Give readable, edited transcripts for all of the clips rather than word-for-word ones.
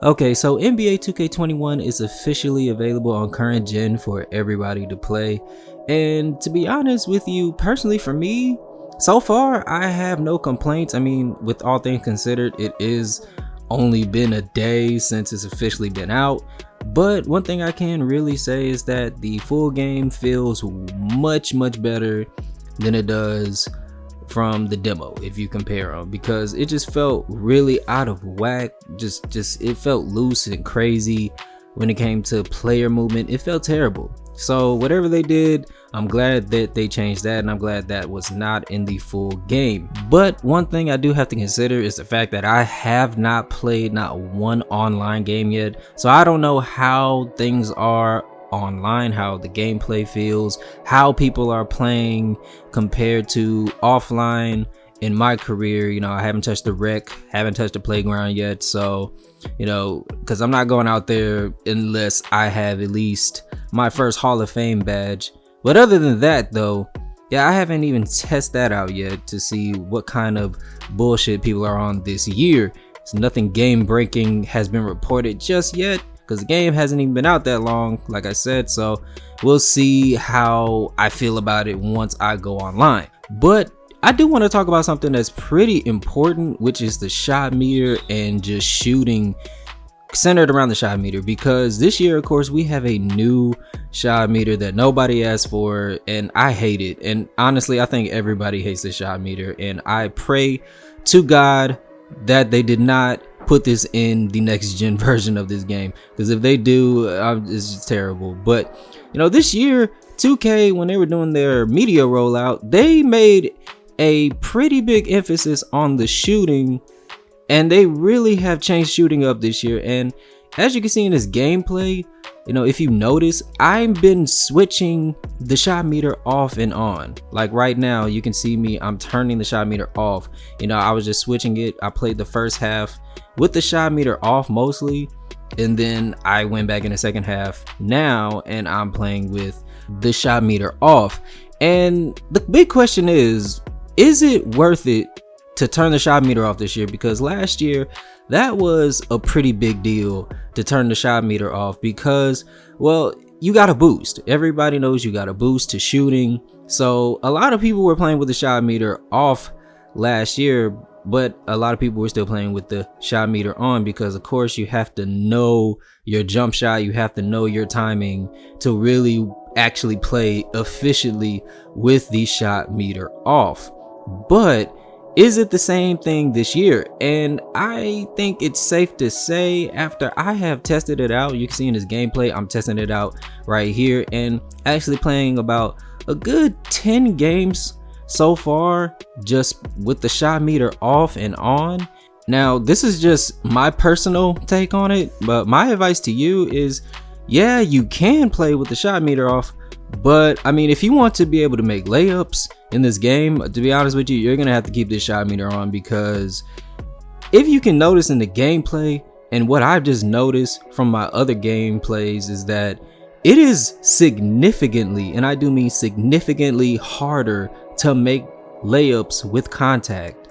Okay, so NBA 2K21 is officially available on current gen for everybody to play. And to be honest with you, personally for me, so far I have no complaints. I mean, with all things considered, it is only been a day since it's officially been out. But one thing I can really say is that the full game feels much better than it does from the demo if you compare them, because it just felt really out of whack. Just it felt loose and crazy when it came to player movement. It felt terrible. So whatever they did, I'm glad that they changed that, and I'm glad that was not in the full game. But one thing I do have to consider is the fact that I have not played not one online game yet, so I don't know how things are online, how the gameplay feels, how people are playing compared to offline. In my career, I haven't touched the rec, haven't touched the playground yet, so because I'm not going out there unless I have at least my first Hall of Fame badge. But other than that though, yeah, I haven't even tested that out yet to see what kind of bullshit people are on this year. So nothing game breaking has been reported just yet, because the game hasn't even been out that long, like I said. So we'll see how I feel about it once I go online. But I do want to talk about something that's pretty important, which is the shot meter and just shooting centered around the shot meter, because this year, of course, we have a new shot meter that nobody asked for, and I hate it. And honestly, I think everybody hates the shot meter, and I pray to God that they did not put this in the next gen version of this game, because if they do, it's just terrible. But this year 2K, when they were doing their media rollout, they made a pretty big emphasis on the shooting, and they really have changed shooting up this year. And as you can see in this gameplay, if you notice, I've been switching the shot meter off and on. Like right now, you can see me, I'm turning the shot meter off. I was just switching it. I played the first half with the shot meter off mostly, and then I went back in the second half now, and I'm playing with the shot meter off. And the big question is it worth it to turn the shot meter off this year? Because last year that was a pretty big deal to turn the shot meter off, because, well, you got a boost. Everybody knows you got a boost to shooting. So a lot of people were playing with the shot meter off last year, but a lot of people were still playing with the shot meter on, because of course you have to know your jump shot, you have to know your timing to really actually play efficiently with the shot meter off. But is it the same thing this year? And I think it's safe to say, after I have tested it out, you can see in this gameplay, I'm testing it out right here and actually playing about a good 10 games so far just with the shot meter off and on. Now, this is just my personal take on it, but my advice to you is, yeah, you can play with the shot meter off, but I mean, if you want to be able to make layups in this game, to be honest with you, you're gonna have to keep this shot meter on, because if you can notice in the gameplay, and what I've just noticed from my other gameplays, is that it is significantly, and I do mean significantly, harder to make layups with contact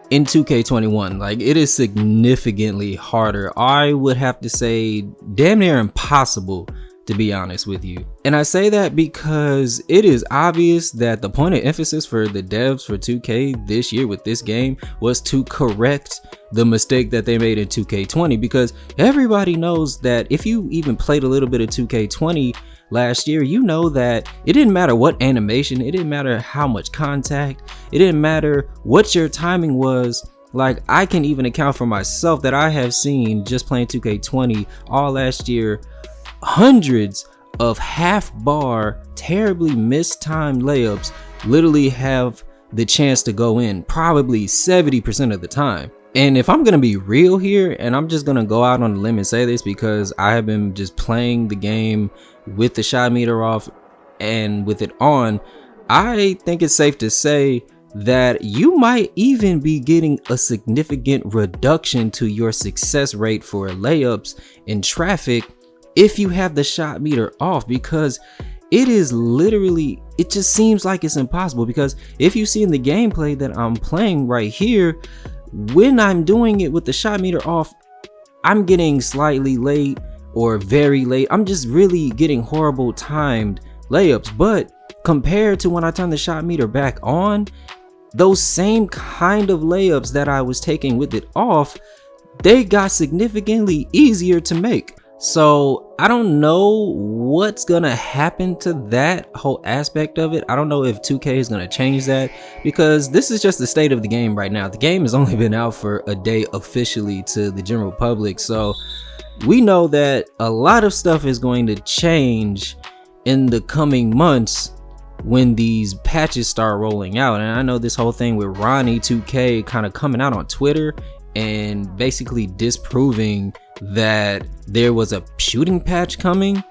in 2K21. Like, it is significantly harder. I would have to say damn near impossible, to be honest with you. And I say that because it is obvious that the point of emphasis for the devs for 2K this year with this game was to correct the mistake that they made in 2K20, because everybody knows that if you even played a little bit of 2K20 last year, you know that it didn't matter what animation, it didn't matter how much contact, it didn't matter what your timing was. Like, I can even account for myself that I have seen just playing 2K20 all last year hundreds of half bar, terribly mistimed layups literally have the chance to go in probably 70% of the time. And if I'm gonna be real here, and I'm just gonna go out on a limb and say this, because I have been just playing the game with the shot meter off and with it on, I think it's safe to say that you might even be getting a significant reduction to your success rate for layups in traffic if you have the shot meter off, because it is literally, it just seems like it's impossible. Because if you see in the gameplay that I'm playing right here, when I'm doing it with the shot meter off, I'm getting slightly late or very late. I'm just really getting horrible timed layups. But compared to when I turn the shot meter back on, those same kind of layups that I was taking with it off, they got significantly easier to make. So I don't know what's gonna happen to that whole aspect of it. I don't know if 2K is gonna change that, because this is just the state of the game right now. The game has only been out for a day officially to the general public, so we know that a lot of stuff is going to change in the coming months when these patches start rolling out. And I know this whole thing with Ronnie 2K kind of coming out on Twitter and basically disproving that there was a shooting patch coming,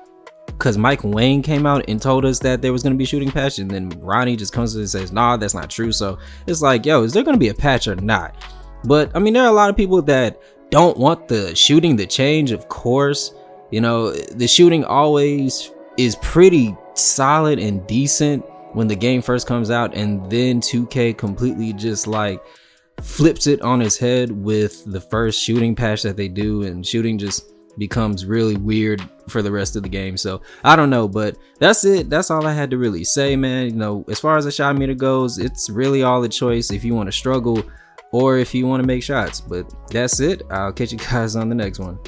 because Mike Wayne came out and told us that there was going to be a shooting patch, and then Ronnie just comes in and says, nah, that's not true. So it's like, yo, is there going to be a patch or not? But I mean, there are a lot of people that don't want the shooting to change. Of course, you know, the shooting always is pretty solid and decent when the game first comes out, and then 2K completely just like flips it on his head with the first shooting patch that they do, and shooting just becomes really weird for the rest of the game. So I don't know, but that's it. That's all I had to really say, man. You know, as far as the shot meter goes, it's really all a choice if you want to struggle or if you want to make shots. But that's it. I'll catch you guys on the next one.